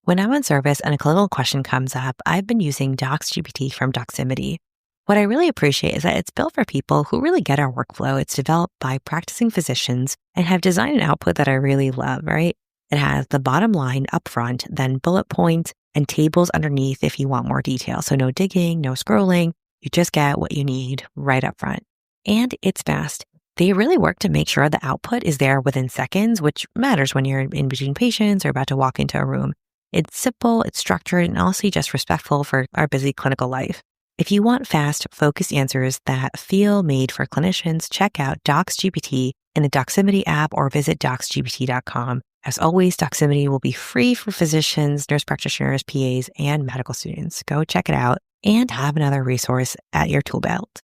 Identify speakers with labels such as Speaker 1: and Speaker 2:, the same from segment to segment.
Speaker 1: When I'm on service and a clinical question comes up, I've been using DocsGPT from Doximity. What I really appreciate is that it's built for people who really get our workflow. It's developed by practicing physicians and have designed an output that I really love, right? It has the bottom line up front, then bullet points and tables underneath if you want more detail. So no digging, no scrolling. You just get what you need right up front. And it's fast. They really work to make sure the output is there within seconds, which matters when you're in between patients or about to walk into a room. It's simple, it's structured, and also just respectful for our busy clinical life. If you want fast, focused answers that feel made for clinicians, check out DocsGPT in the Doximity app or visit docsgpt.com. As always, Doximity will be free for physicians, nurse practitioners, PAs, and medical students. Go check it out and have another resource at your tool belt.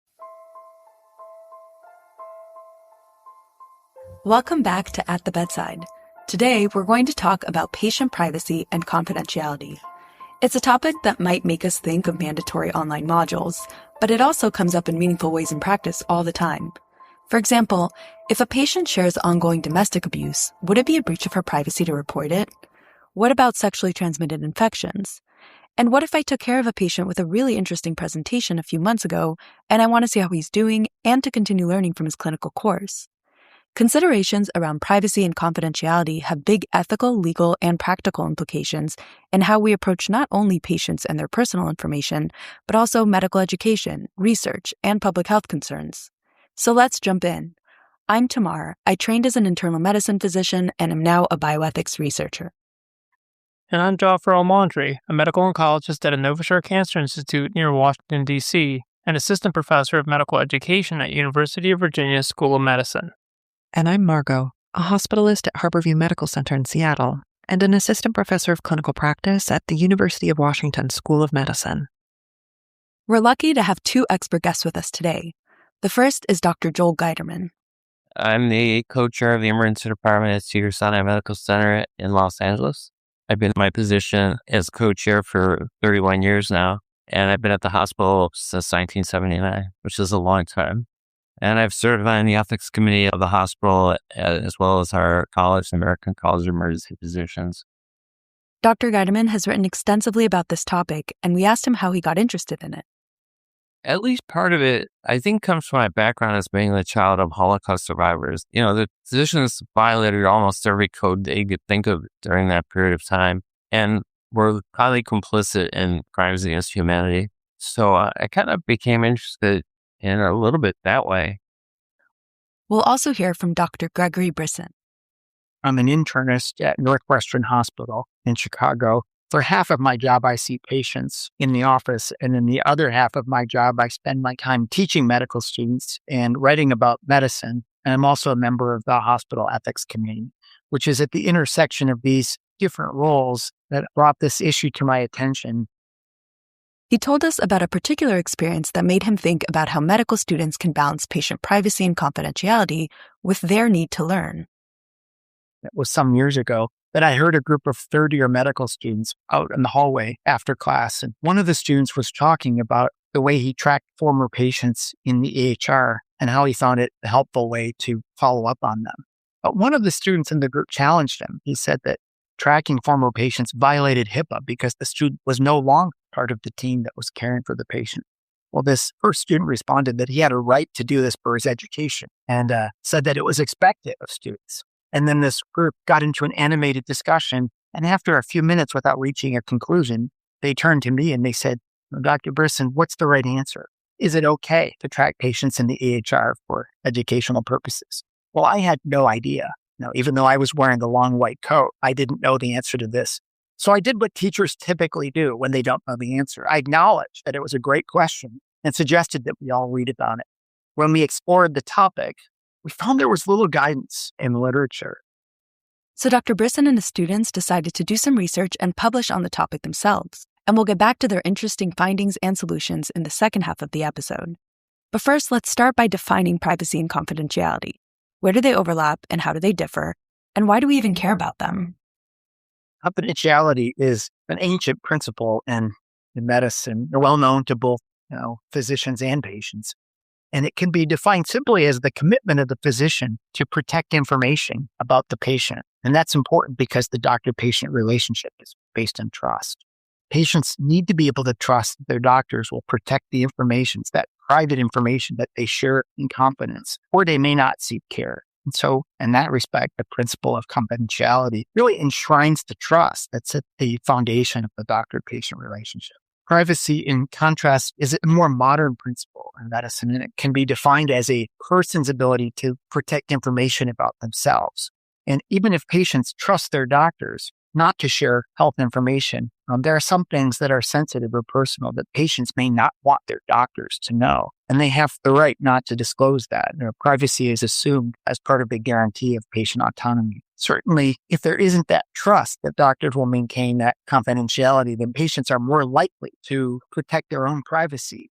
Speaker 2: Welcome back to At the Bedside. Today, we're going to talk about patient privacy and confidentiality. It's a topic that might make us think of mandatory online modules, but it also comes up in meaningful ways in practice all the time. For example, if a patient shares ongoing domestic abuse, would it be a breach of her privacy to report it? What about sexually transmitted infections? And what if I took care of a patient with a really interesting presentation a few months ago, and I want to see how he's doing and to continue learning from his clinical course? Considerations around privacy and confidentiality have big ethical, legal, and practical implications in how we approach not only patients and their personal information, but also medical education, research, and public health concerns. So let's jump in. I'm Tamar. I trained as an internal medicine physician and am now a bioethics researcher.
Speaker 3: And I'm Jaffer Almondry, a medical oncologist at Nova Shore Cancer Institute near Washington, D.C., and assistant professor of medical education at University of Virginia School of Medicine.
Speaker 4: And I'm Margot, a hospitalist at Harborview Medical Center in Seattle, and an assistant professor of clinical practice at the University of Washington School of Medicine.
Speaker 2: We're lucky to have two expert guests with us today. The first is Dr. Joel Guiderman.
Speaker 5: I'm the co-chair of the emergency department at Cedars-Sinai Medical Center in Los Angeles. I've been in my position as co-chair for 31 years now, and I've been at the hospital since 1979, which is a long time. And I've served on the ethics committee of the hospital, as well as our college, the American College of Emergency Physicians.
Speaker 2: Dr. Guiderman has written extensively about this topic, and we asked him how he got interested in it.
Speaker 5: At least part of it, I think, comes from my background as being the child of Holocaust survivors. You know, the physicians violated almost every code they could think of during that period of time, and were highly complicit in crimes against humanity. So I kind of became interested in a little bit that way.
Speaker 2: We'll also hear from Dr. Gregory Brisson.
Speaker 6: I'm an internist at Northwestern Hospital in Chicago. For half of my job, I see patients in the office, and in the other half of my job, I spend my time teaching medical students and writing about medicine. And I'm also a member of the hospital ethics committee, which is at the intersection of these different roles that brought this issue to my attention.
Speaker 2: He told us about a particular experience that made him think about how medical students can balance patient privacy and confidentiality with their need to learn.
Speaker 6: It was some years ago that I heard a group of third-year medical students out in the hallway after class. And one of the students was talking about the way he tracked former patients in the EHR and how he found it a helpful way to follow up on them. But one of the students in the group challenged him. He said that tracking former patients violated HIPAA because the student was no longer part of the team that was caring for the patient. Well, this first student responded that he had a right to do this for his education and said that it was expected of students. And then this group got into an animated discussion. And after a few minutes without reaching a conclusion, they turned to me and they said, Dr. Brisson, what's the right answer? Is it okay to track patients in the EHR for educational purposes? Well, I had no idea. Even though I was wearing the long white coat, I didn't know the answer to this. So I did what teachers typically do when they don't know the answer. I acknowledged that it was a great question and suggested that we all read it on it. When we explored the topic, we found there was little guidance in the literature.
Speaker 2: So Dr. Brisson and his students decided to do some research and publish on the topic themselves. And we'll get back to their interesting findings and solutions in the second half of the episode. But first, let's start by defining privacy and confidentiality. Where do they overlap and how do they differ? And why do we even care about them?
Speaker 6: Confidentiality is an ancient principle in medicine. They're well known to both physicians and patients. And it can be defined simply as the commitment of the physician to protect information about the patient. And that's important because the doctor-patient relationship is based on trust. Patients need to be able to trust that their doctors will protect the information, that private information that they share in confidence, or they may not seek care. And so, in that respect, the principle of confidentiality really enshrines the trust that's at the foundation of the doctor-patient relationship. Privacy, in contrast, is a more modern principle in medicine, and it can be defined as a person's ability to protect information about themselves. And even if patients trust their doctors not to share health information, there are some things that are sensitive or personal that patients may not want their doctors to know, and they have the right not to disclose that. Privacy is assumed as part of the guarantee of patient autonomy. Certainly, if there isn't that trust that doctors will maintain that confidentiality, then patients are more likely to protect their own privacy.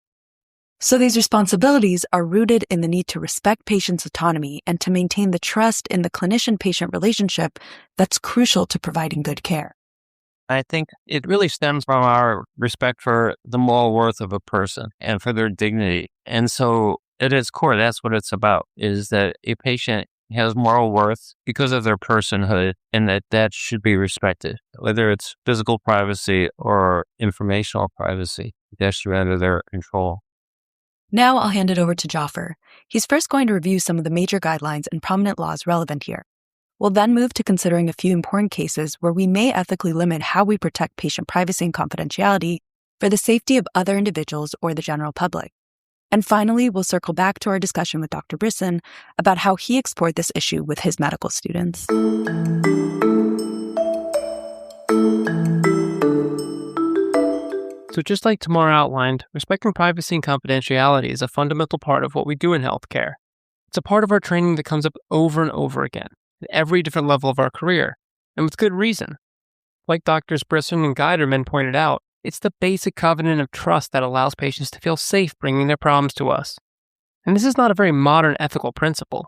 Speaker 2: So these responsibilities are rooted in the need to respect patients' autonomy and to maintain the trust in the clinician-patient relationship that's crucial to providing good care.
Speaker 5: I think it really stems from our respect for the moral worth of a person and for their dignity. And so at its core, that's what it's about, is that a patient has moral worth because of their personhood, and that should be respected, whether it's physical privacy or informational privacy. That should be under their control.
Speaker 2: Now I'll hand it over to Jaffer. He's first going to review some of the major guidelines and prominent laws relevant here. We'll then move to considering a few important cases where we may ethically limit how we protect patient privacy and confidentiality for the safety of other individuals or the general public. And finally, we'll circle back to our discussion with Dr. Brisson about how he explored this issue with his medical students.
Speaker 3: So just like Tamar outlined, respecting privacy and confidentiality is a fundamental part of what we do in healthcare. It's a part of our training that comes up over and over again at every different level of our career, and with good reason. Like Drs. Brisson and Guiderman pointed out, it's the basic covenant of trust that allows patients to feel safe bringing their problems to us. And this is not a very modern ethical principle.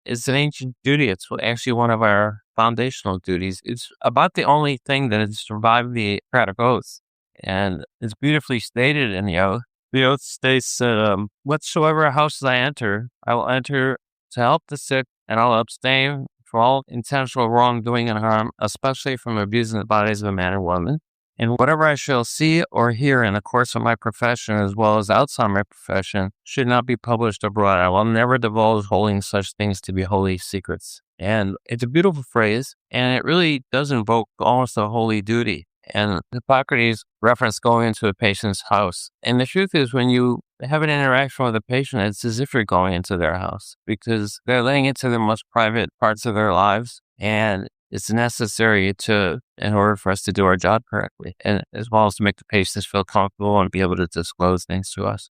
Speaker 5: It's an ancient duty. It's actually one of our foundational duties. It's about the only thing that has survived the Hippocratic Oath. And it's beautifully stated in the oath. The oath states that whatsoever houses I enter, I will enter to help the sick, and I'll abstain from all intentional wrongdoing and harm, especially from abusing the bodies of a man or woman. And whatever I shall see or hear in the course of my profession, as well as outside my profession, should not be published abroad. I will never divulge holding such things to be holy secrets. And it's a beautiful phrase, and it really does invoke almost a holy duty. And Hippocrates referenced going into a patient's house. And the truth is, when you have an interaction with a patient, it's as if you're going into their house, because they're laying into the most private parts of their lives. And it's necessary in order for us to do our job correctly, and as well as to make the patients feel comfortable and be able to disclose things to us.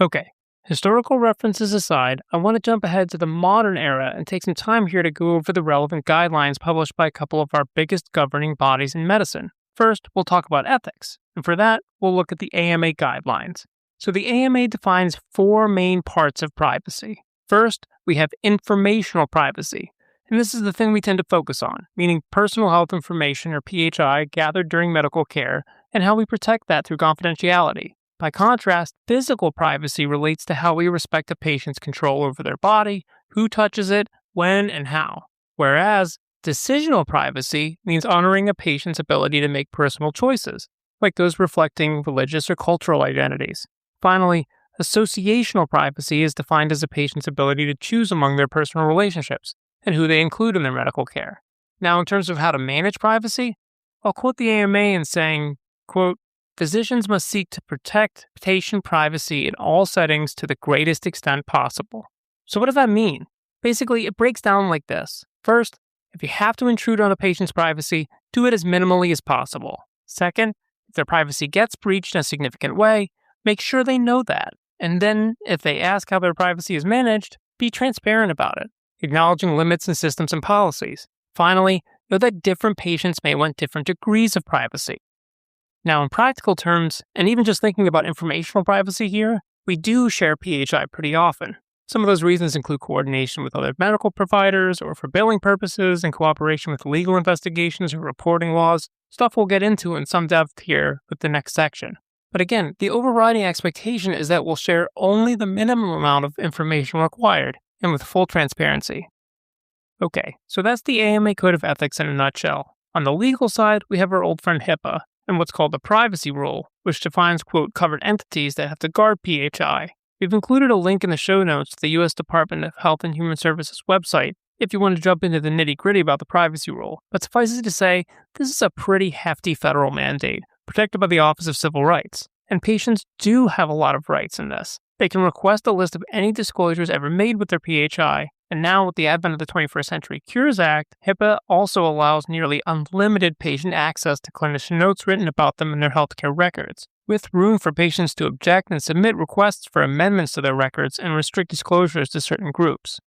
Speaker 3: Okay, historical references aside, I want to jump ahead to the modern era and take some time here to go over the relevant guidelines published by a couple of our biggest governing bodies in medicine. First, we'll talk about ethics, and for that, we'll look at the AMA guidelines. So the AMA defines 4 main parts of privacy. First, we have informational privacy. And this is the thing we tend to focus on, meaning personal health information, or PHI, gathered during medical care, and how we protect that through confidentiality. By contrast, physical privacy relates to how we respect a patient's control over their body, who touches it, when, and how. Whereas, decisional privacy means honoring a patient's ability to make personal choices, like those reflecting religious or cultural identities. Finally, associational privacy is defined as a patient's ability to choose among their personal relationships and who they include in their medical care. Now, in terms of how to manage privacy, I'll quote the AMA in saying, quote, "Physicians must seek to protect patient privacy in all settings to the greatest extent possible." So what does that mean? Basically, it breaks down like this. First, if you have to intrude on a patient's privacy, do it as minimally as possible. Second, if their privacy gets breached in a significant way, make sure they know that. And then, if they ask how their privacy is managed, be transparent about it, acknowledging limits in systems and policies. Finally, know that different patients may want different degrees of privacy. Now, in practical terms, and even just thinking about informational privacy here, we do share PHI pretty often. Some of those reasons include coordination with other medical providers, or for billing purposes, and cooperation with legal investigations or reporting laws, stuff we'll get into in some depth here with the next section. But again, the overriding expectation is that we'll share only the minimum amount of information required, and with full transparency. Okay, so that's the AMA Code of Ethics in a nutshell. On the legal side, we have our old friend HIPAA, and what's called the Privacy Rule, which defines, quote, covered entities that have to guard PHI. We've included a link in the show notes to the U.S. Department of Health and Human Services website if you want to jump into the nitty-gritty about the Privacy Rule. But suffice it to say, this is a pretty hefty federal mandate, protected by the Office of Civil Rights. And patients do have a lot of rights in this. They can request a list of any disclosures ever made with their PHI, and now with the advent of the 21st Century Cures Act, HIPAA also allows nearly unlimited patient access to clinician notes written about them in their healthcare records, with room for patients to object and submit requests for amendments to their records and restrict disclosures to certain groups.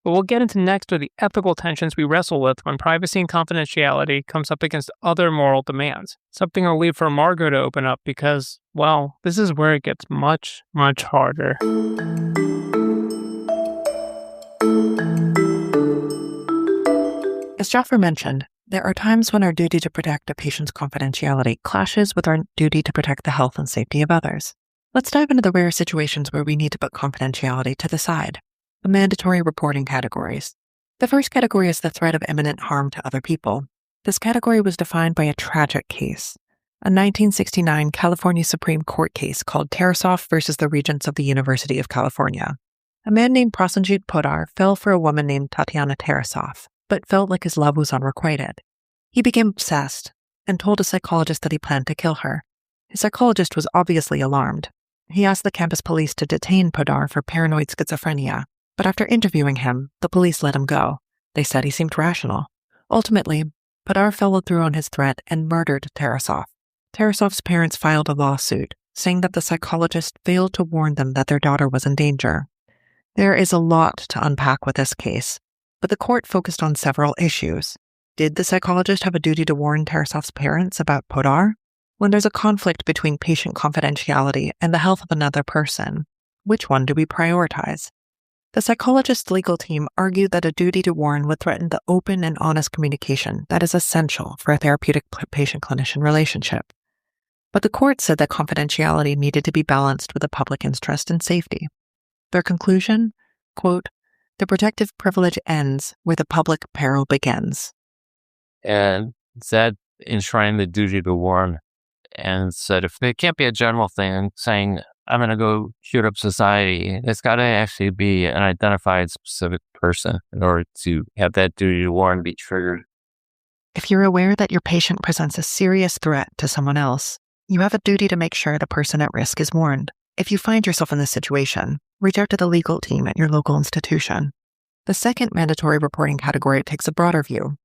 Speaker 3: What we'll get into next are the ethical tensions we wrestle with when privacy and confidentiality comes up against other moral demands, something I'll leave for Margot to open up because, well, this is where it gets much, much harder.
Speaker 4: As Jaffer mentioned, there are times when our duty to protect a patient's confidentiality clashes with our duty to protect the health and safety of others. Let's dive into the rare situations where we need to put confidentiality to the side. The mandatory reporting categories. The first category is the threat of imminent harm to other people. This category was defined by a tragic case, a 1969 California Supreme Court case called Tarasoff versus the Regents of the University of California. A man named Prosenjit Podar fell for a woman named Tatiana Tarasoff, but felt like his love was unrequited. He became obsessed and told a psychologist that he planned to kill her. His psychologist was obviously alarmed. He asked the campus police to detain Podar for paranoid schizophrenia, but after interviewing him, the police let him go. They said he seemed rational. Ultimately, Podar followed through on his threat and murdered Tarasoff. Tarasoff's parents filed a lawsuit, saying that the psychologist failed to warn them that their daughter was in danger. There is a lot to unpack with this case, but the court focused on several issues. Did the psychologist have a duty to warn Tarasoff's parents about Podar? When there's a conflict between patient confidentiality and the health of another person, which one do we prioritize? The psychologist's legal team argued that a duty to warn would threaten the open and honest communication that is essential for a therapeutic patient-clinician relationship. But the court said that confidentiality needed to be balanced with the public interest and safety. Their conclusion? Quote, the protective privilege ends where the public peril begins.
Speaker 5: And that enshrined the duty to warn and said if it can't be a general thing saying, I'm going to go shoot up society, it's got to actually be an identified specific person in order to have that duty to warn be triggered.
Speaker 4: If you're aware that your patient presents a serious threat to someone else, you have a duty to make sure the person at risk is warned. If you find yourself in this situation, reach out to the legal team at your local institution. The second mandatory reporting category takes a broader view.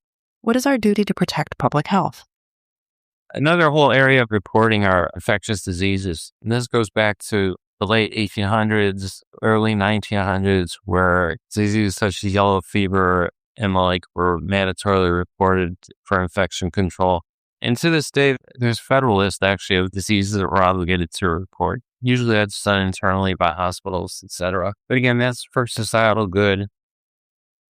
Speaker 4: What is our duty to protect public health?
Speaker 5: Another whole area of reporting are infectious diseases. And this goes back to the late 1800s, early 1900s, where diseases such as yellow fever and the like were mandatorily reported for infection control. And to this day, there's a federal list actually of diseases that we're obligated to report. Usually that's done internally by hospitals, etc. But again, that's for societal good.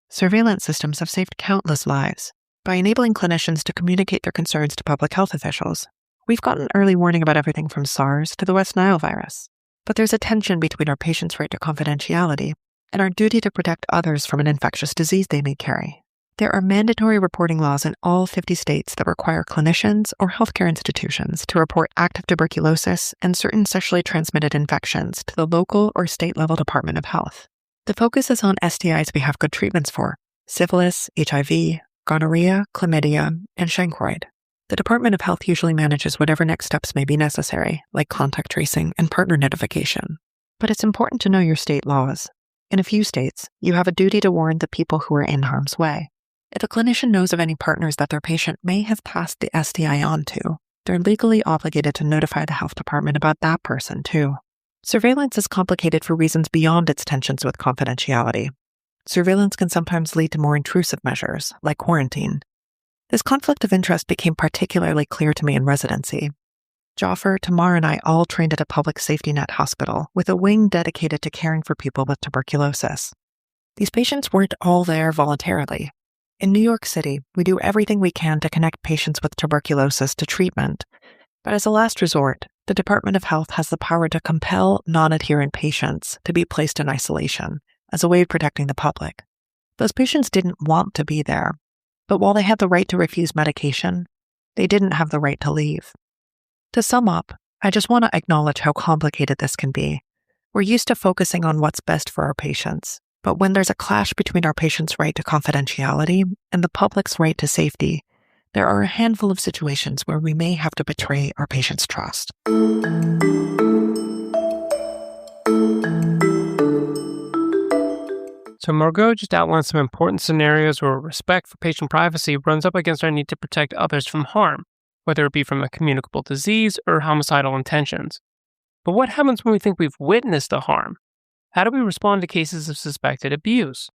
Speaker 4: Surveillance systems have saved countless lives. By enabling clinicians to communicate their concerns to public health officials, we've gotten early warning about everything from SARS to the West Nile virus. But there's a tension between our patients' right to confidentiality and our duty to protect others from an infectious disease they may carry. There are mandatory reporting laws in all 50 states that require clinicians or healthcare institutions to report active tuberculosis and certain sexually transmitted infections to the local or state-level Department of Health. The focus is on STIs we have good treatments for: syphilis, HIV, gonorrhea, chlamydia, and chancroid. The Department of Health usually manages whatever next steps may be necessary, like contact tracing and partner notification. But it's important to know your state laws. In a few states, you have a duty to warn the people who are in harm's way. If a clinician knows of any partners that their patient may have passed the STI on to, they're legally obligated to notify the health department about that person too. Surveillance is complicated for reasons beyond its tensions with confidentiality. Surveillance can sometimes lead to more intrusive measures, like quarantine. This conflict of interest became particularly clear to me in residency. Jaffer, Tamar, and I all trained at a public safety net hospital with a wing dedicated to caring for people with tuberculosis. These patients weren't all there voluntarily. In New York City, we do everything we can to connect patients with tuberculosis to treatment, But as a last resort, the Department of Health has the power to compel non-adherent patients to be placed in isolation as a way of protecting the public. Those patients didn't want to be there, but while they had the right to refuse medication, they didn't have the right to leave. To sum up, I just want to acknowledge how complicated this can be. We're used to focusing on what's best for our patients, but when there's a clash between our patient's right to confidentiality and the public's right to safety, there are a handful of situations where we may have to betray our patient's trust.
Speaker 3: So Margot just outlined some important scenarios where respect for patient privacy runs up against our need to protect others from harm, whether it be from a communicable disease or homicidal intentions. But what happens when we think we've witnessed a harm? How do we respond to cases of suspected abuse?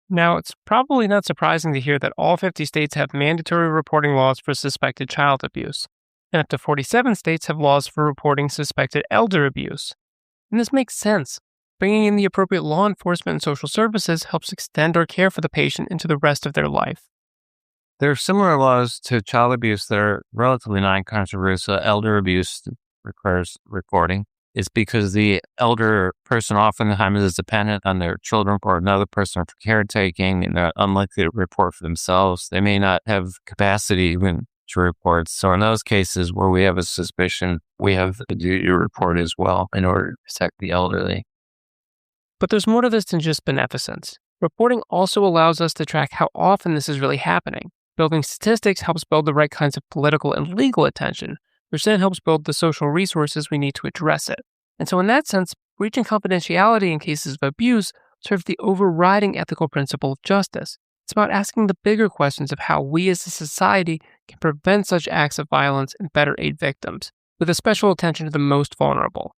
Speaker 3: Now, it's probably not surprising to hear that all 50 states have mandatory reporting laws for suspected child abuse, and up to 47 states have laws for reporting suspected elder abuse. And this makes sense. Bringing in the appropriate law enforcement and social services helps extend our care for the patient into the rest of their life.
Speaker 5: There are similar laws to child abuse that are relatively non-controversial. Elder abuse requires reporting. It's because the elder person oftentimes is dependent on their children or another person for caretaking, and they're unlikely to report for themselves. They may not have capacity even to report. So in those cases where we have a suspicion, we have the duty to report as well in order to protect the elderly.
Speaker 3: But there's more to this than just beneficence. Reporting also allows us to track how often this is really happening. Building statistics helps build the right kinds of political and legal attention, which then helps build the social resources we need to address it. And so in that sense, breaching confidentiality in cases of abuse serves the overriding ethical principle of justice. It's about asking the bigger questions of how we as a society can prevent such acts of violence and better aid victims, with a special attention to the most vulnerable.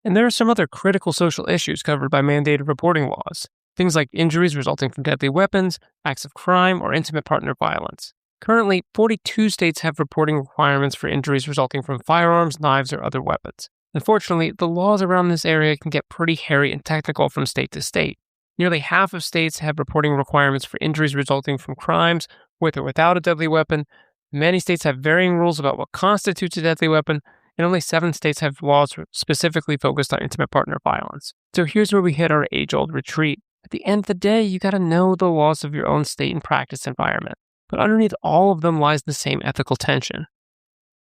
Speaker 3: And there are some other critical social issues covered by mandated reporting laws. Things like injuries resulting from deadly weapons, acts of crime, or intimate partner violence. Currently, 42 states have reporting requirements for injuries resulting from firearms, knives, or other weapons. Unfortunately, the laws around this area can get pretty hairy and technical from state to state. Nearly half of states have reporting requirements for injuries resulting from crimes with or without a deadly weapon. Many states have varying rules about what constitutes a deadly weapon, and only 7 states have laws specifically focused on intimate partner violence. So here's where we hit our age-old retreat. At the end of the day, you gotta know the laws of your own state and practice environment. But underneath all of them lies the same ethical tension.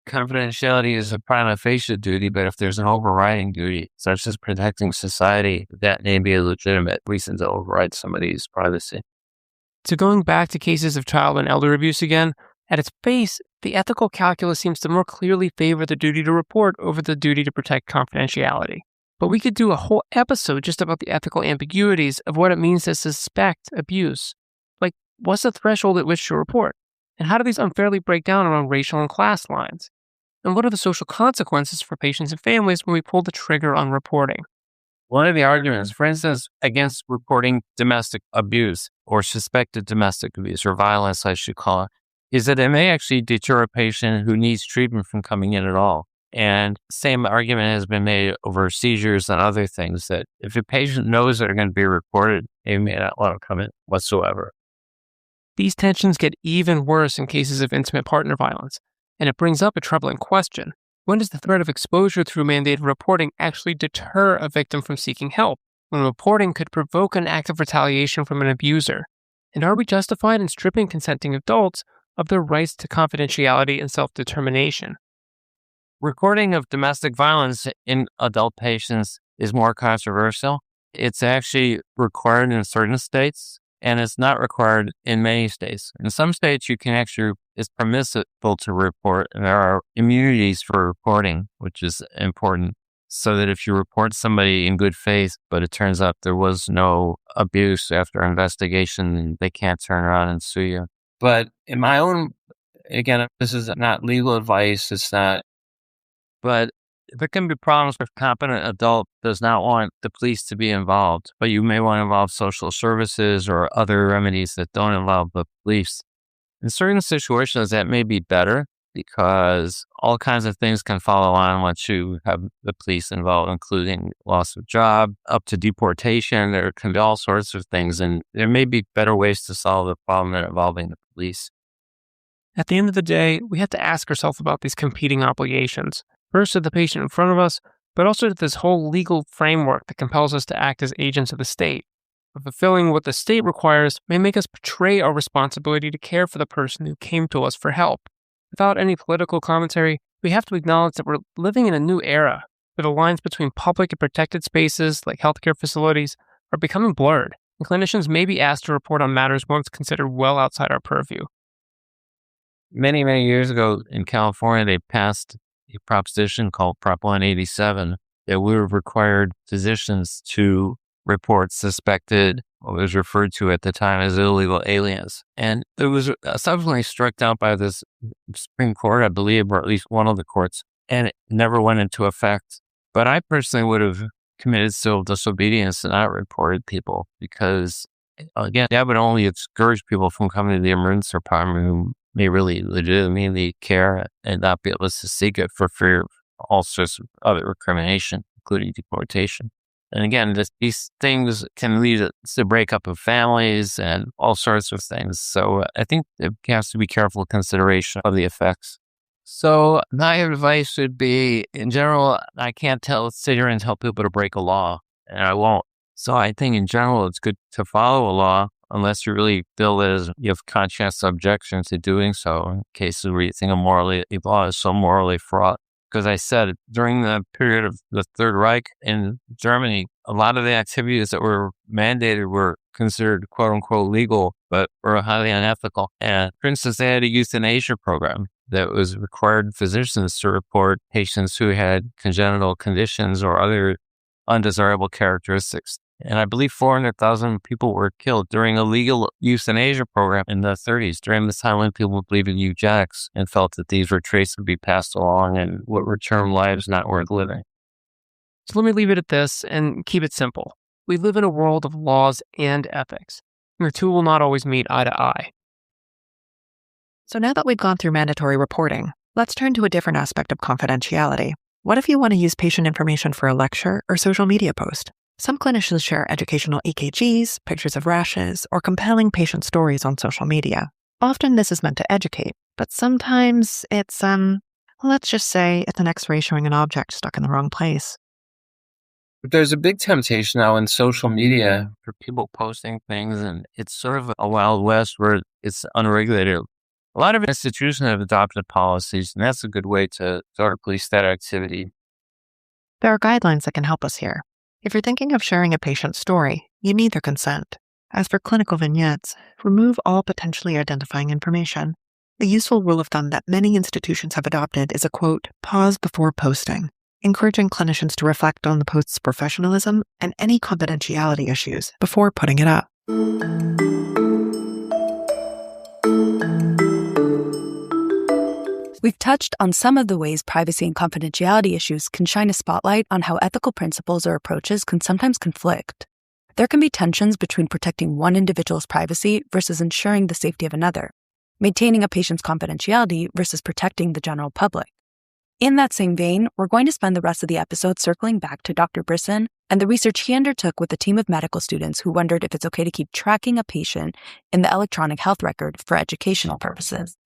Speaker 5: Confidentiality is a prima facie duty, but if there's an overriding duty, such as protecting society, that may be a legitimate reason to override somebody's privacy.
Speaker 3: So going back to cases of child and elder abuse again, at its base, the ethical calculus seems to more clearly favor the duty to report over the duty to protect confidentiality. But we could do a whole episode just about the ethical ambiguities of what it means to suspect abuse. Like, what's the threshold at which to report? And how do these unfairly break down along racial and class lines? And what are the social consequences for patients and families when we pull the trigger on reporting?
Speaker 5: One of the arguments, for instance, against reporting domestic abuse or suspected domestic abuse or violence, I should call it, is that it may actually deter a patient who needs treatment from coming in at all. And same argument has been made over seizures and other things, that if a patient knows they're going to be reported, they may not want to come in whatsoever.
Speaker 3: These tensions get even worse in cases of intimate partner violence, and it brings up a troubling question. When does the threat of exposure through mandated reporting actually deter a victim from seeking help, when reporting could provoke an act of retaliation from an abuser? And are we justified in stripping consenting adults of their rights to confidentiality and self-determination?
Speaker 5: Recording of domestic violence in adult patients is more controversial. It's actually required in certain states, and it's not required in many states. In some states, it's permissible to report, and there are immunities for reporting, which is important, so that if you report somebody in good faith, but it turns out there was no abuse after investigation, they can't turn around and sue you. But in my own, again, this is not legal advice, but there can be problems if a competent adult does not want the police to be involved, but you may want to involve social services or other remedies that don't involve the police. In certain situations, that may be better because all kinds of things can follow on once you have the police involved, including loss of job, up to deportation. There can be all sorts of things, and there may be better ways to solve the problem than involving the police.
Speaker 3: At the end of the day, we have to ask ourselves about these competing obligations. First to the patient in front of us, but also to this whole legal framework that compels us to act as agents of the state. But fulfilling what the state requires may make us betray our responsibility to care for the person who came to us for help. Without any political commentary, we have to acknowledge that we're living in a new era, where the lines between public and protected spaces, like healthcare facilities, are becoming blurred, and clinicians may be asked to report on matters once considered well outside our purview.
Speaker 5: Many, many years ago in California, they passed a proposition called Prop 187 that we required physicians to report suspected, what was referred to at the time as illegal aliens. And it was subsequently struck down by the Supreme Court, I believe, or at least one of the courts, and it never went into effect. But I personally would have committed civil disobedience and not reported people because, again, that would only discourage people from coming to the emergency department who may really legitimately care and not be able to seek it for fear of all sorts of other recrimination, including deportation. And again, these things can lead to breakup of families and all sorts of things. So I think it has to be careful consideration of the effects. So my advice would be, in general, I can't sit here and tell people to break a law, and I won't. So I think in general, it's good to follow a law unless you really feel that you have conscientious objection to doing so in cases where you think a law is so morally fraught. Because I said, during the period of the Third Reich in Germany, a lot of the activities that were mandated were considered quote unquote legal, but were highly unethical. And for instance, they had a euthanasia program that was required physicians to report patients who had congenital conditions or other undesirable characteristics. And I believe 400,000 people were killed during a legal euthanasia program in the 30s, during the time when people believed in eugenics and felt that these were traits to be passed along and what were termed lives not worth living.
Speaker 3: So let me leave it at this and keep it simple. We live in a world of laws and ethics, and the two will not always meet eye to eye.
Speaker 4: So now that we've gone through mandatory reporting, let's turn to a different aspect of confidentiality. What if you want to use patient information for a lecture or social media post? Some clinicians share educational EKGs, pictures of rashes, or compelling patient stories on social media. Often this is meant to educate, but sometimes it's, let's just say it's an X-ray showing an object stuck in the wrong place.
Speaker 5: But there's a big temptation now in social media for people posting things, and it's sort of a Wild West where it's unregulated. A lot of institutions have adopted policies, and that's a good way to sort of police that activity.
Speaker 4: There are guidelines that can help us here. If you're thinking of sharing a patient's story, you need their consent. As for clinical vignettes, remove all potentially identifying information. The useful rule of thumb that many institutions have adopted is a quote, pause before posting, encouraging clinicians to reflect on the post's professionalism and any confidentiality issues before putting it up.
Speaker 2: We've touched on some of the ways privacy and confidentiality issues can shine a spotlight on how ethical principles or approaches can sometimes conflict. There can be tensions between protecting one individual's privacy versus ensuring the safety of another, maintaining a patient's confidentiality versus protecting the general public. In that same vein, we're going to spend the rest of the episode circling back to Dr. Brisson and the research he undertook with a team of medical students who wondered if it's okay to keep tracking a patient in the electronic health record for educational purposes.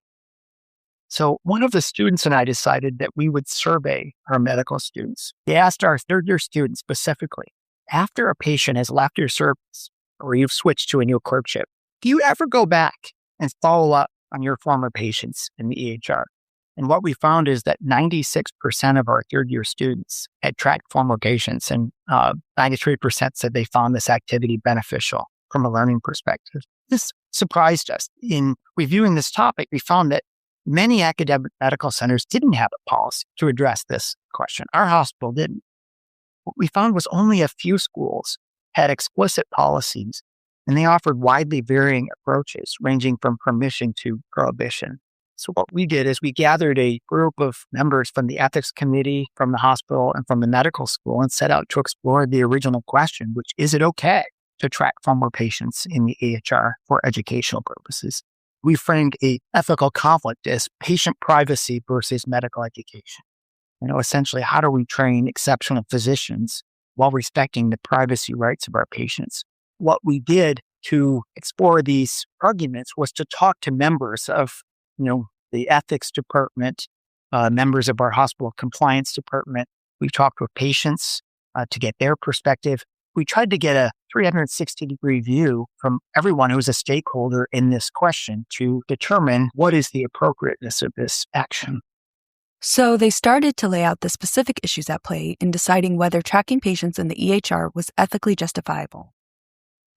Speaker 6: So one of the students and I decided that we would survey our medical students. We asked our third-year students specifically, after a patient has left your service or you've switched to a new clerkship, do you ever go back and follow up on your former patients in the EHR? And what we found is that 96% of our third-year students had tracked former patients, and 93% said they found this activity beneficial from a learning perspective. This surprised us. In reviewing this topic, we found that many academic medical centers didn't have a policy to address this question. Our hospital didn't. What we found was only a few schools had explicit policies, and they offered widely varying approaches, ranging from permission to prohibition. So what we did is we gathered a group of members from the ethics committee, from the hospital, and from the medical school, and set out to explore the original question, which is it okay to track former patients in the EHR for educational purposes? We framed a ethical conflict as patient privacy versus medical education. Essentially, how do we train exceptional physicians while respecting the privacy rights of our patients? What we did to explore these arguments was to talk to members of, the ethics department, members of our hospital compliance department. We talked with patients to get their perspective. We tried to get a 360-degree view from everyone who's a stakeholder in this question to determine what is the appropriateness of this action.
Speaker 2: So they started to lay out the specific issues at play in deciding whether tracking patients in the EHR was ethically justifiable.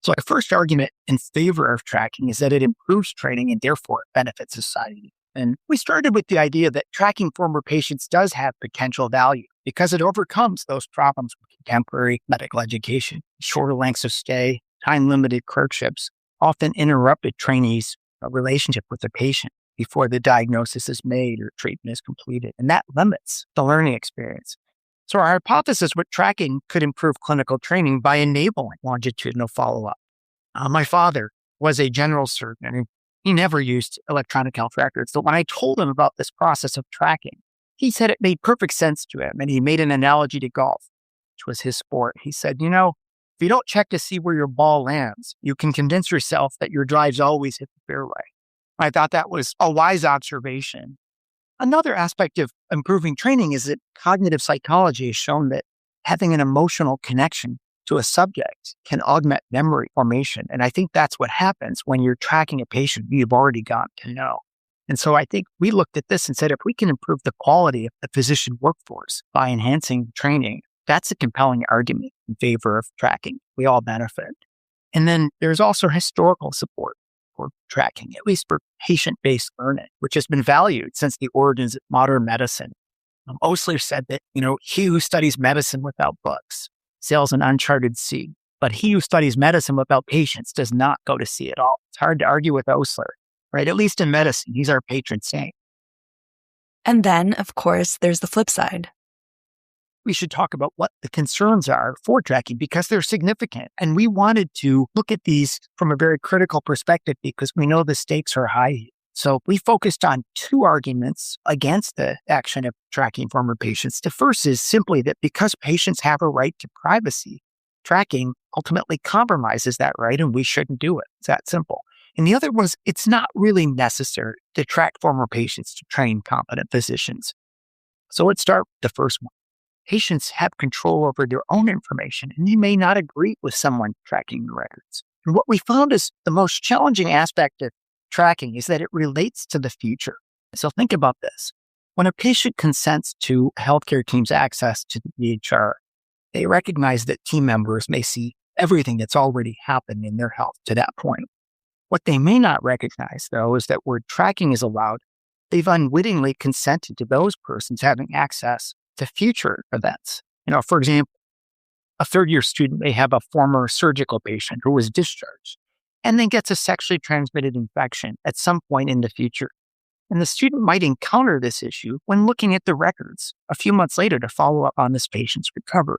Speaker 6: So our first argument in favor of tracking is that it improves training and therefore it benefits society. And we started with the idea that tracking former patients does have potential value because it overcomes those problems with contemporary medical education. Shorter lengths of stay, time-limited clerkships often interrupted trainees' relationship with the patient before the diagnosis is made or treatment is completed. And that limits the learning experience. So our hypothesis with tracking could improve clinical training by enabling longitudinal follow-up. My father was a general surgeon and he never used electronic health records. So when I told him about this process of tracking, he said it made perfect sense to him. And he made an analogy to golf, which was his sport. He said, if you don't check to see where your ball lands, you can convince yourself that your drives always hit the fairway. I thought that was a wise observation. Another aspect of improving training is that cognitive psychology has shown that having an emotional connection to a subject can augment memory formation. And I think that's what happens when you're tracking a patient you've already gotten to know. And so I think we looked at this and said, if we can improve the quality of the physician workforce by enhancing training, that's a compelling argument in favor of tracking. We all benefit. And then there's also historical support for tracking, at least for patient-based learning, which has been valued since the origins of modern medicine. Osler said that, he who studies medicine without books sails an uncharted sea, but he who studies medicine without patients does not go to sea at all. It's hard to argue with Osler, right? At least in medicine, he's our patron saint.
Speaker 2: And then, of course, there's the flip side.
Speaker 6: We should talk about what the concerns are for tracking because they're significant. And we wanted to look at these from a very critical perspective because we know the stakes are high. So we focused on two arguments against the action of tracking former patients. The first is simply that because patients have a right to privacy, tracking ultimately compromises that right and we shouldn't do it. It's that simple. And the other was it's not really necessary to track former patients to train competent physicians. So let's start with the first one. Patients have control over their own information, and you may not agree with someone tracking the records. And what we found is the most challenging aspect of tracking is that it relates to the future. So think about this. When a patient consents to a healthcare team's access to the EHR, they recognize that team members may see everything that's already happened in their health to that point. What they may not recognize, though, is that where tracking is allowed, they've unwittingly consented to those persons having access to future events. For example, a third-year student may have a former surgical patient who was discharged and then gets a sexually transmitted infection at some point in the future. And the student might encounter this issue when looking at the records a few months later to follow up on this patient's recovery.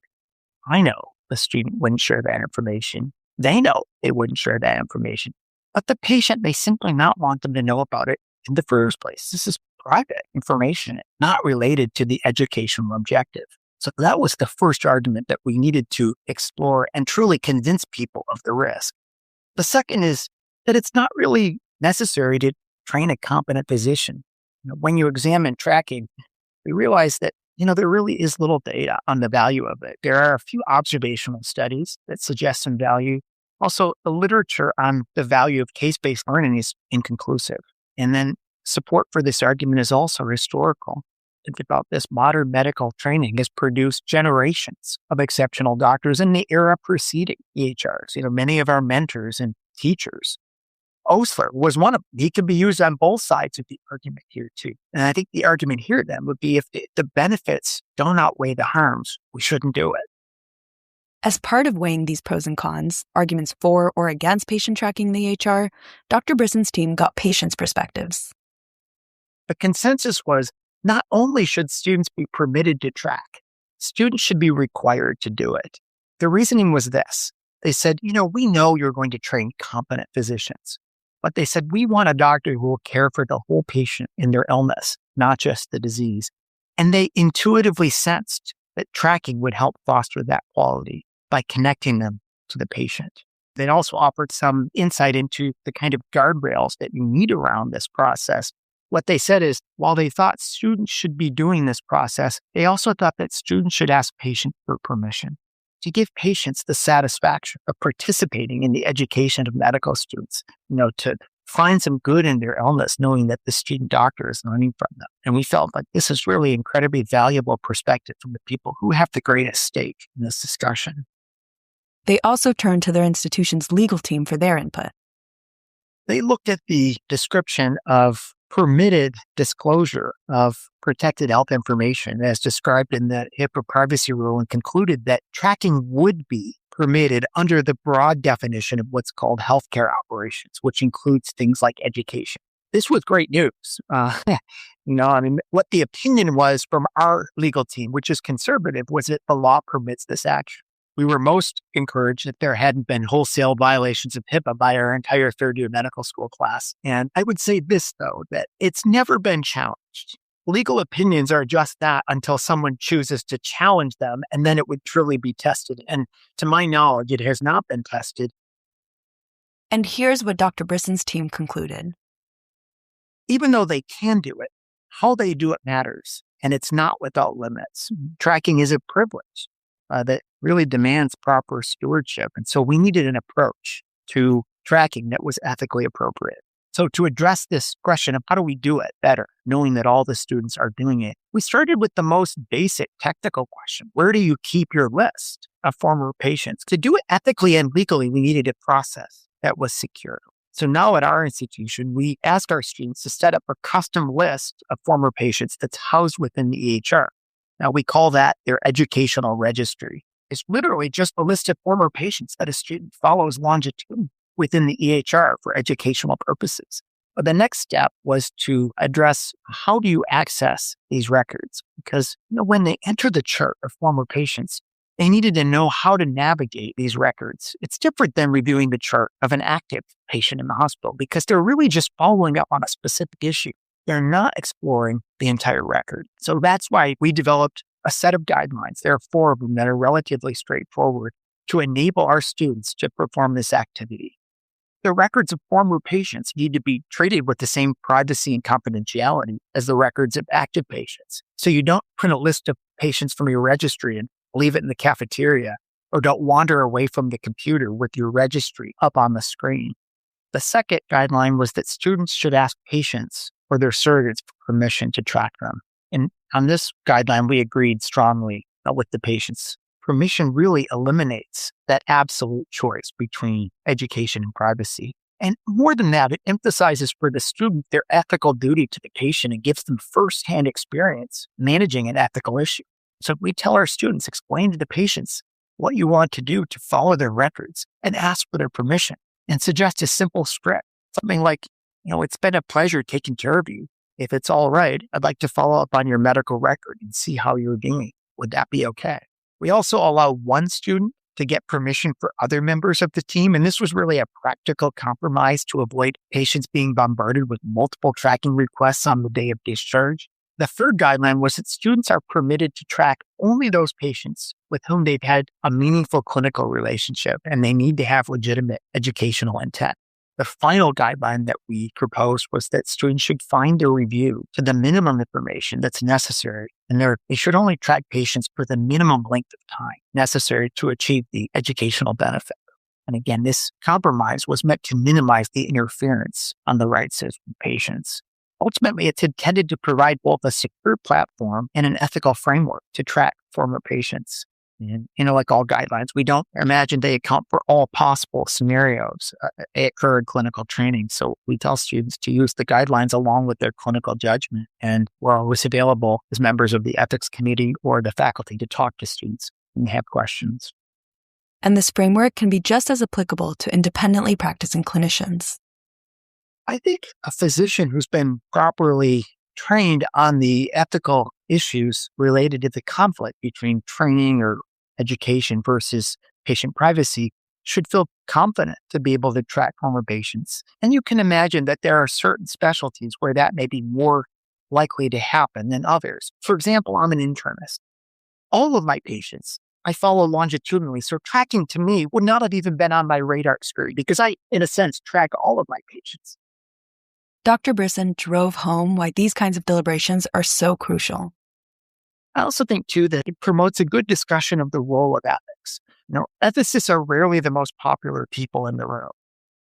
Speaker 6: I know the student wouldn't share that information. They know they wouldn't share that information. But the patient may simply not want them to know about it in the first place. This is private information, not related to the educational objective. So that was the first argument that we needed to explore and truly convince people of the risk. The second is that it's not really necessary to train a competent physician. When you examine tracking, we realize that, there really is little data on the value of it. There are a few observational studies that suggest some value. Also, the literature on the value of case-based learning is inconclusive. And then support for this argument is also historical. Think about this. Modern medical training has produced generations of exceptional doctors in the era preceding EHRs. Many of our mentors and teachers. Osler was one of them. He could be used on both sides of the argument here too. And I think the argument here then would be if the benefits don't outweigh the harms, we shouldn't do it.
Speaker 2: As part of weighing these pros and cons, arguments for or against patient tracking in the EHR, Dr. Brisson's team got patients' perspectives.
Speaker 6: The consensus was not only should students be permitted to track, students should be required to do it. The reasoning was this. They said, we know you're going to train competent physicians, but they said, we want a doctor who will care for the whole patient in their illness, not just the disease. And they intuitively sensed that tracking would help foster that quality by connecting them to the patient. They also offered some insight into the kind of guardrails that you need around this process What they said is, while they thought students should be doing this process, they also thought that students should ask patients for permission to give patients the satisfaction of participating in the education of medical students, to find some good in their illness, knowing that the student doctor is learning from them. And we felt like this is really incredibly valuable perspective from the people who have the greatest stake in this discussion.
Speaker 2: They also turned to their institution's legal team for their input.
Speaker 6: They looked at the description of permitted disclosure of protected health information as described in the HIPAA privacy rule and concluded that tracking would be permitted under the broad definition of what's called healthcare operations, which includes things like education. This was great news. What the opinion was from our legal team, which is conservative, was that the law permits this action. We were most encouraged that there hadn't been wholesale violations of HIPAA by our entire third-year medical school class. And I would say this, though, that it's never been challenged. Legal opinions are just that until someone chooses to challenge them, and then it would truly be tested. And to my knowledge, it has not been tested.
Speaker 2: And here's what Dr. Brisson's team concluded.
Speaker 6: Even though they can do it, how they do it matters, and it's not without limits. Tracking is a privilege that really demands proper stewardship. And so we needed an approach to tracking that was ethically appropriate. So to address this question of how do we do it better, knowing that all the students are doing it, we started with the most basic technical question. Where do you keep your list of former patients? To do it ethically and legally, we needed a process that was secure. So now at our institution, we ask our students to set up a custom list of former patients that's housed within the EHR. Now we call that their educational registry. It's literally just a list of former patients that a student follows longitudinally within the EHR for educational purposes. But the next step was to address how do you access these records? Because when they enter the chart of former patients, they needed to know how to navigate these records. It's different than reviewing the chart of an active patient in the hospital because they're really just following up on a specific issue. They're not exploring the entire record. So that's why we developed a set of guidelines. There are 4 of them that are relatively straightforward to enable our students to perform this activity. The records of former patients need to be treated with the same privacy and confidentiality as the records of active patients. So you don't print a list of patients from your registry and leave it in the cafeteria, or don't wander away from the computer with your registry up on the screen. The second guideline was that students should ask patients or their surrogates for permission to track them. And on this guideline, we agreed strongly with the patients. Permission really eliminates that absolute choice between education and privacy. And more than that, it emphasizes for the student their ethical duty to the patient and gives them firsthand experience managing an ethical issue. So we tell our students, explain to the patients what you want to do to follow their records and ask for their permission and suggest a simple script. Something like, it's been a pleasure taking care of you. If it's all right, I'd like to follow up on your medical record and see how you're doing. Would that be okay? We also allow one student to get permission for other members of the team. And this was really a practical compromise to avoid patients being bombarded with multiple tracking requests on the day of discharge. The third guideline was that students are permitted to track only those patients with whom they've had a meaningful clinical relationship, and they need to have legitimate educational intent. The final guideline that we proposed was that students should find their review to the minimum information that's necessary, and they should only track patients for the minimum length of time necessary to achieve the educational benefit. And again, this compromise was meant to minimize the interference on the rights of patients. Ultimately, it's intended to provide both a secure platform and an ethical framework to track former patients. And, like all guidelines, we don't imagine they account for all possible scenarios that occur in clinical training. So we tell students to use the guidelines along with their clinical judgment. And we're always available as members of the ethics committee or the faculty to talk to students when they have questions.
Speaker 2: And this framework can be just as applicable to independently practicing clinicians.
Speaker 6: I think a physician who's been properly trained on the ethical issues related to the conflict between training or education versus patient privacy should feel confident to be able to track former patients. And you can imagine that there are certain specialties where that may be more likely to happen than others. For example, I'm an internist. All of my patients I follow longitudinally, so tracking to me would not have even been on my radar screen because I, in a sense, track all of my patients.
Speaker 2: Dr. Brisson drove home why these kinds of deliberations are so crucial.
Speaker 6: I also think, too, that it promotes a good discussion of the role of ethics. Ethicists are rarely the most popular people in the room.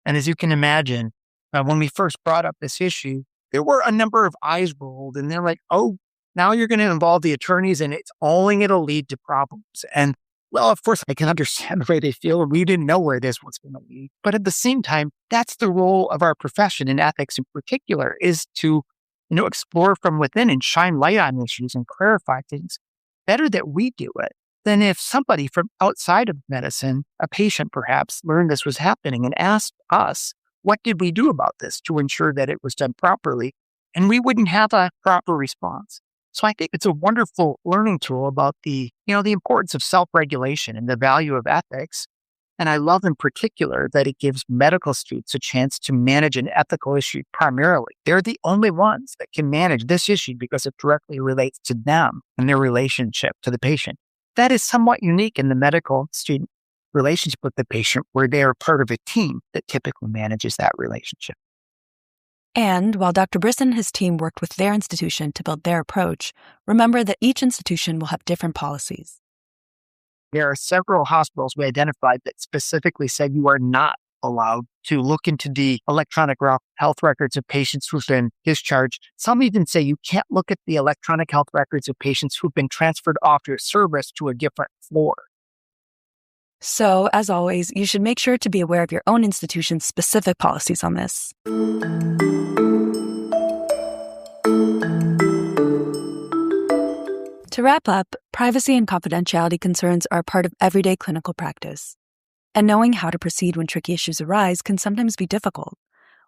Speaker 6: And as you can imagine, when we first brought up this issue, there were a number of eyes rolled, and they're like, oh, now you're going to involve the attorneys, and it's only going to lead to problems. And, well, of course, I can understand the way they feel. We didn't know where this was going to lead. But at the same time, that's the role of our profession, in ethics in particular, is to explore from within and shine light on issues and clarify things. Better that we do it than if somebody from outside of medicine, a patient perhaps, learned this was happening and asked us, what did we do about this to ensure that it was done properly? And we wouldn't have a proper response. So I think it's a wonderful learning tool about the importance of self-regulation and the value of ethics. And I love in particular that it gives medical students a chance to manage an ethical issue primarily. They're the only ones that can manage this issue because it directly relates to them and their relationship to the patient. That is somewhat unique in the medical student relationship with the patient, where they are part of a team that typically manages that relationship.
Speaker 2: And while Dr. Brisson and his team worked with their institution to build their approach, remember that each institution will have different policies.
Speaker 6: There are several hospitals we identified that specifically said you are not allowed to look into the electronic health records of patients who've been discharged. Some even say you can't look at the electronic health records of patients who've been transferred off your service to a different floor.
Speaker 2: So, as always, you should make sure to be aware of your own institution's specific policies on this. To wrap up, privacy and confidentiality concerns are a part of everyday clinical practice. And knowing how to proceed when tricky issues arise can sometimes be difficult.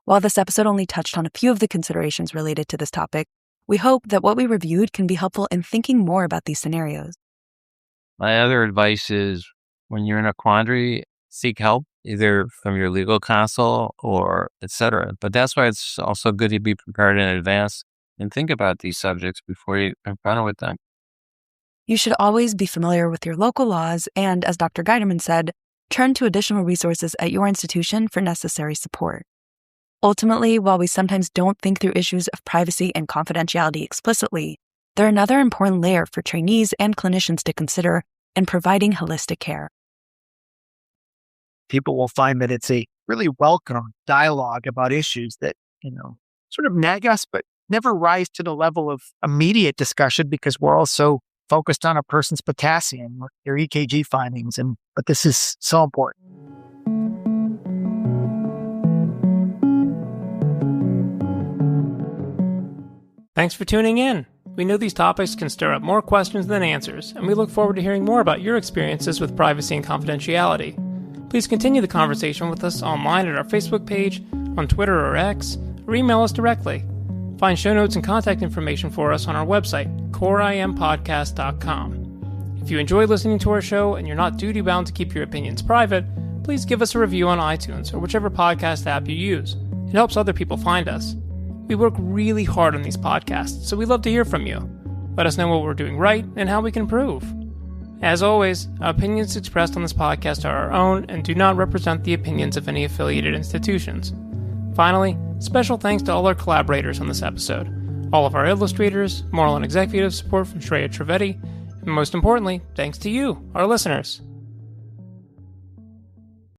Speaker 2: While this episode only touched on a few of the considerations related to this topic, we hope that what we reviewed can be helpful in thinking more about these scenarios.
Speaker 5: My other advice is, when you're in a quandary, seek help, either from your legal counsel or etc. But that's why it's also good to be prepared in advance and think about these subjects before you confront with them.
Speaker 2: You should always be familiar with your local laws and, as Dr. Guiderman said, turn to additional resources at your institution for necessary support. Ultimately, while we sometimes don't think through issues of privacy and confidentiality explicitly, they're another important layer for trainees and clinicians to consider in providing holistic care.
Speaker 6: People will find that it's a really welcome dialogue about issues that, sort of nag us, but never rise to the level of immediate discussion because we're all so focused on a person's potassium or their EKG findings. But this is so important.
Speaker 3: Thanks for tuning in. We know these topics can stir up more questions than answers, and we look forward to hearing more about your experiences with privacy and confidentiality. Please continue the conversation with us online at our Facebook page, on Twitter or X, or email us directly. Find show notes and contact information for us on our website, coreimpodcast.com. If you enjoy listening to our show and you're not duty-bound to keep your opinions private, please give us a review on iTunes or whichever podcast app you use. It helps other people find us. We work really hard on these podcasts, so we'd love to hear from you. Let us know what we're doing right and how we can improve. As always, our opinions expressed on this podcast are our own and do not represent the opinions of any affiliated institutions. Finally, special thanks to all our collaborators on this episode, all of our illustrators, moral and executive support from Shreya Trivedi, and most importantly, thanks to you, our listeners.